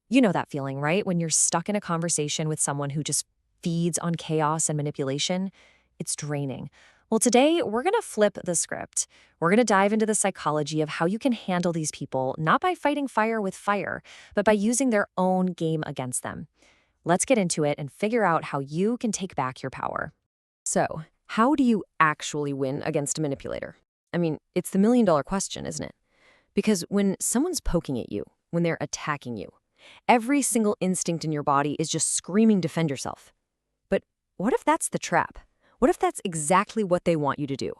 You know that feeling, right? When you're stuck in a conversation with someone who just feeds on chaos and manipulation, it's draining. Well, today we're going to flip the script. We're going to dive into the psychology of how you can handle these people, not by fighting fire with fire, but by using their own game against them. Let's get into it and figure out how you can take back your power. So, how do you actually win against a manipulator? I mean, it's the million-dollar question, isn't it? Because when someone's poking at you, when they're attacking you, every single instinct in your body is just screaming defend yourself. But what if that's the trap? What if that's exactly what they want you to do?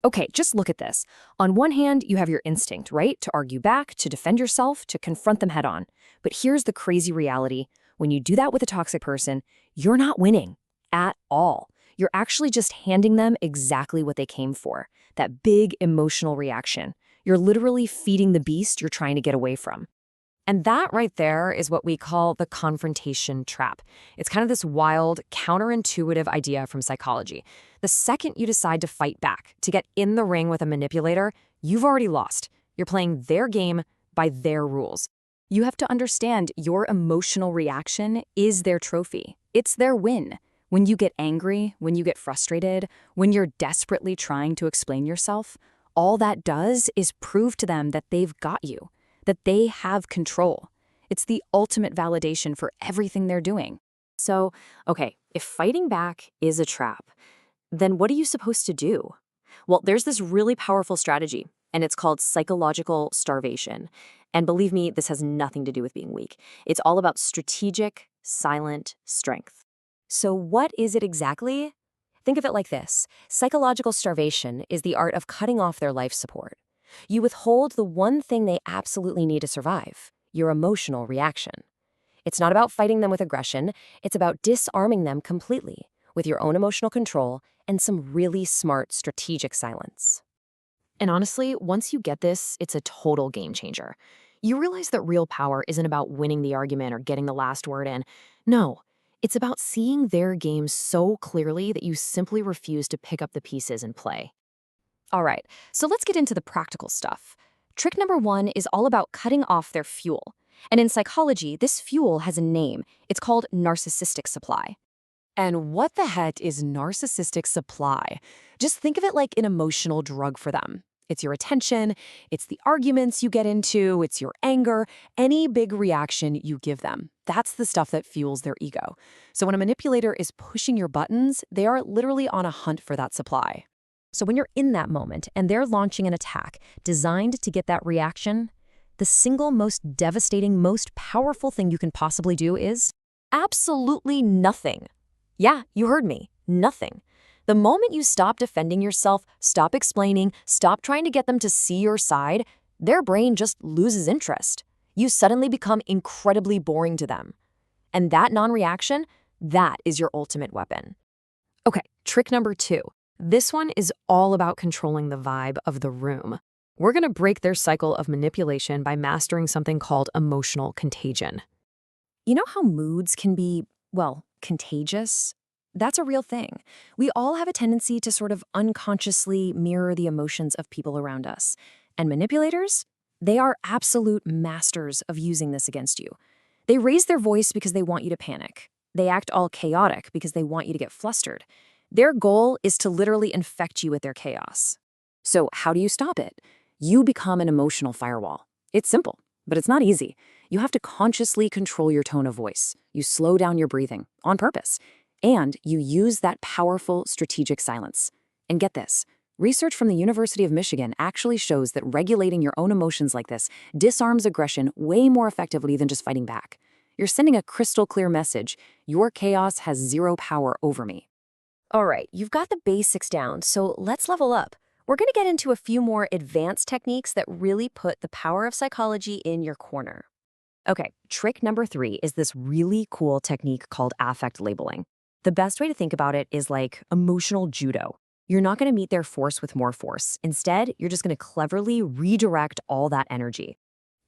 Okay, just look at this. On one hand, you have your instinct, right? To argue back, to defend yourself, to confront them head on. But here's the crazy reality. When you do that with a toxic person, you're not winning at all. You're actually just handing them exactly what they came for, that big emotional reaction. You're literally feeding the beast you're trying to get away from. And that right there is what we call the confrontation trap. It's kind of this wild, counterintuitive idea from psychology. The second you decide to fight back, to get in the ring with a manipulator, you've already lost. You're playing their game by their rules. You have to understand your emotional reaction is their trophy. It's their win. When you get angry, when you get frustrated, when you're desperately trying to explain yourself, all that does is prove to them that they've got you, that they have control. It's the ultimate validation for everything they're doing. So, okay, if fighting back is a trap, then what are you supposed to do? Well, there's this really powerful strategy, and it's called psychological starvation. And believe me, this has nothing to do with being weak. It's all about strategic, silent strength. So what is it exactly? Think of it like this. Psychological starvation is the art of cutting off their life support. You withhold the one thing they absolutely need to survive, your emotional reaction. It's not about fighting them with aggression, it's about disarming them completely, with your own emotional control and some really smart strategic silence. And honestly, once you get this, it's a total game changer. You realize that real power isn't about winning the argument or getting the last word in. No, it's about seeing their game so clearly that you simply refuse to pick up the pieces and play. All right, so let's get into the practical stuff. Trick number 1 is all about cutting off their fuel. And in psychology, this fuel has a name. It's called narcissistic supply. And what the heck is narcissistic supply? Just think of it like an emotional drug for them. It's your attention, it's the arguments you get into, it's your anger, any big reaction you give them. That's the stuff that fuels their ego. So when a manipulator is pushing your buttons, they are literally on a hunt for that supply. So when you're in that moment and they're launching an attack designed to get that reaction, the single most devastating, most powerful thing you can possibly do is absolutely nothing. Yeah, you heard me. Nothing. The moment you stop defending yourself, stop explaining, stop trying to get them to see your side, their brain just loses interest. You suddenly become incredibly boring to them. And that non-reaction, that is your ultimate weapon. Okay, trick number 2. This one is all about controlling the vibe of the room. We're going to break their cycle of manipulation by mastering something called emotional contagion. You know how moods can be, well, contagious? That's a real thing. We all have a tendency to sort of unconsciously mirror the emotions of people around us. And manipulators? They are absolute masters of using this against you. They raise their voice because they want you to panic. They act all chaotic because they want you to get flustered. Their goal is to literally infect you with their chaos. So how do you stop it? You become an emotional firewall. It's simple, but it's not easy. You have to consciously control your tone of voice. You slow down your breathing on purpose. And you use that powerful strategic silence. And get this, research from the University of Michigan actually shows that regulating your own emotions like this disarms aggression way more effectively than just fighting back. You're sending a crystal clear message. Your chaos has zero power over me. All right, you've got the basics down, so let's level up. We're going to get into a few more advanced techniques that really put the power of psychology in your corner. Okay, trick number 3 is this really cool technique called affect labeling. The best way to think about it is like emotional judo. You're not going to meet their force with more force. Instead, you're just going to cleverly redirect all that energy.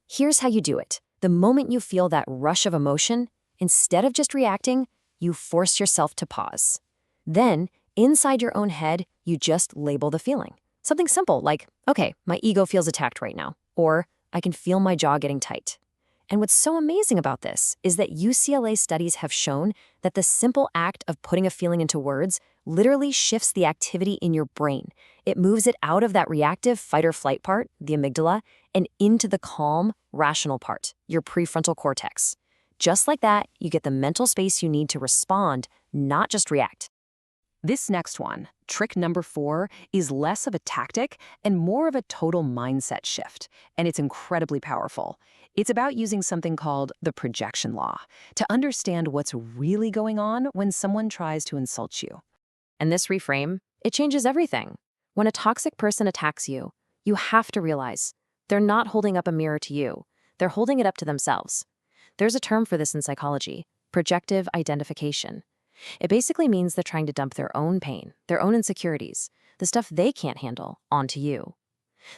Here's how you do it. The moment you feel that rush of emotion, instead of just reacting, you force yourself to pause. Then, inside your own head, you just label the feeling. Something simple like, okay, my ego feels attacked right now, or I can feel my jaw getting tight. And what's so amazing about this is that UCLA studies have shown that the simple act of putting a feeling into words literally shifts the activity in your brain. It moves it out of that reactive fight or flight part, the amygdala, and into the calm, rational part, your prefrontal cortex. Just like that, you get the mental space you need to respond, not just react. This next one, trick number 4, is less of a tactic and more of a total mindset shift, and it's incredibly powerful. It's about using something called the projection law to understand what's really going on when someone tries to insult you. And this reframe, it changes everything. When a toxic person attacks you, you have to realize they're not holding up a mirror to you. They're holding it up to themselves. There's a term for this in psychology, projective identification. It basically means they're trying to dump their own pain, their own insecurities, the stuff they can't handle, onto you.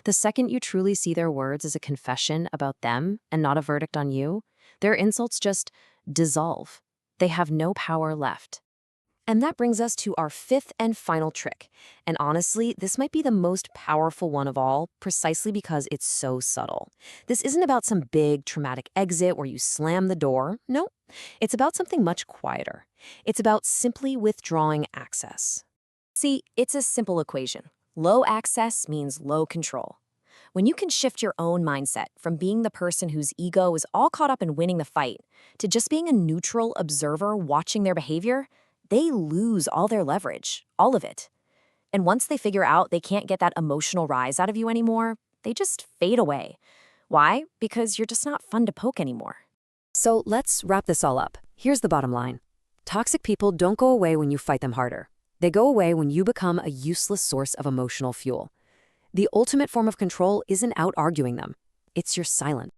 The second you truly see their words as a confession about them and not a verdict on you, their insults just dissolve. They have no power left. And that brings us to our 5th and final trick. And honestly, this might be the most powerful one of all, precisely because it's so subtle. This isn't about some big, traumatic exit where you slam the door. No, it's about something much quieter. It's about simply withdrawing access. See, it's a simple equation. Low access means low control. When you can shift your own mindset from being the person whose ego is all caught up in winning the fight to just being a neutral observer watching their behavior, they lose all their leverage, all of it. And once they figure out they can't get that emotional rise out of you anymore, they just fade away. Why? Because you're just not fun to poke anymore. So let's wrap this all up. Here's the bottom line. Toxic people don't go away when you fight them harder. They go away when you become a useless source of emotional fuel. The ultimate form of control isn't out-arguing them. It's your silence.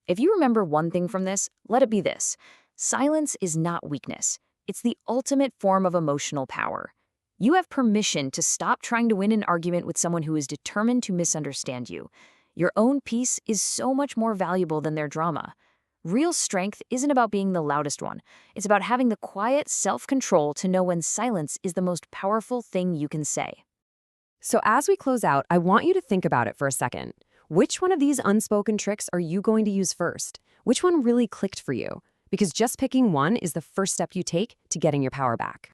If you remember one thing from this, let it be this. Silence is not weakness. It's the ultimate form of emotional power. You have permission to stop trying to win an argument with someone who is determined to misunderstand you. Your own peace is so much more valuable than their drama. Real strength isn't about being the loudest one. It's about having the quiet self-control to know when silence is the most powerful thing you can say. So as we close out, I want you to think about it for a second. Which one of these unspoken tricks are you going to use first? Which one really clicked for you? Because just picking one is the first step you take to getting your power back.